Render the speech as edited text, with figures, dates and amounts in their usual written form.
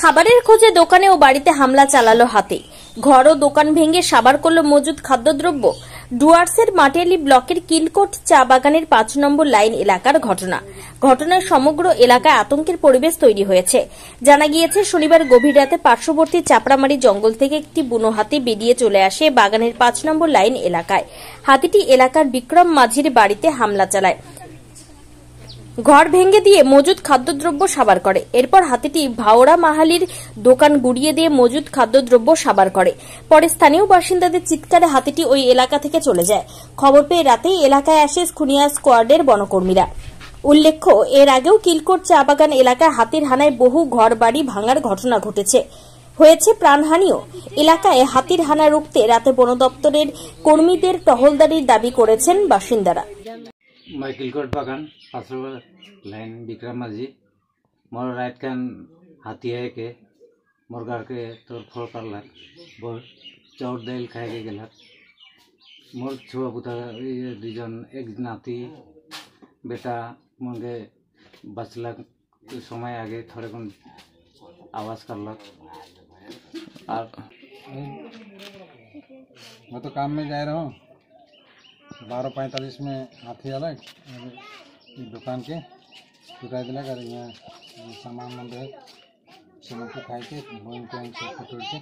খাবারের খোঁজে দোকানে ও বাড়িতে হামলা চালালো হাতি। ঘর ও দোকান ভেঙে সাবার করল মজুদ খাদ্যদ্রব্য। ডুয়ার্সের মাটিয়ালি ব্লকের কিলকোট চা বাগানের ৫ নম্বর লাইন এলাকার ঘটনায় সমগ্র এলাকায় আতঙ্কের পরিবেশ তৈরি হয়েছে। জানা গিয়েছে, শনিবার গভীর রাতে পার্শ্ববর্তী চাপড়ামারি জঙ্গল থেকে একটি বুনো হাতি বেরিয়ে চলে আসে বাগানের ৫ নম্বর লাইন এলাকায়। হাতিটি এলাকার বিক্রম মাঝির বাড়িতে হামলা চালায়, ঘর ভেঙে দিয়ে মজুদ খাদ্যদ্রব্য সাবার করে। এরপর হাতিটি ভাওড়া মাহালির দোকান গুড়িয়ে দিয়ে মজুদ খাদ্যদ্রব্য সাবার করে। পরে স্থানীয় বাসিন্দাদের চিৎকারে হাতিটি ওই এলাকা থেকে চলে যায়। খবর পেয়ে রাতেই এলাকায় আসে খুনিয়া স্কোয়াডের বনকর্মীরা। উল্লেখ্য, এর আগেও কিলকোট চা বাগান এলাকায় হাতির হানায় বহু ঘর বাড়ি ভাঙার ঘটনা হয়েছে প্রাণহানিও। এলাকায় হাতির হানা রুখতে রাতে বন দপ্তরের কর্মীদের টহলদারির দাবি করেছেন বাসিন্দারা। मैं किलकोट बागान पासर लाइन विक्रम माझी मोर राइट कान हाथी है के मोर घर के तोड़ फोड़ कर लग बोल चाउर दाल खाए के गलत मोर छुआ पुता दुजन एक नाती बेटा मुझे बचलक समय आगे थोड़े कौन आवाज कर लग। और मैं तो काम में जा रहा हूँ, 12:45 में हाथी अलग दुकान के टुटा दिला कर यहाँ सामान मन रहे सब खाए के बोइन के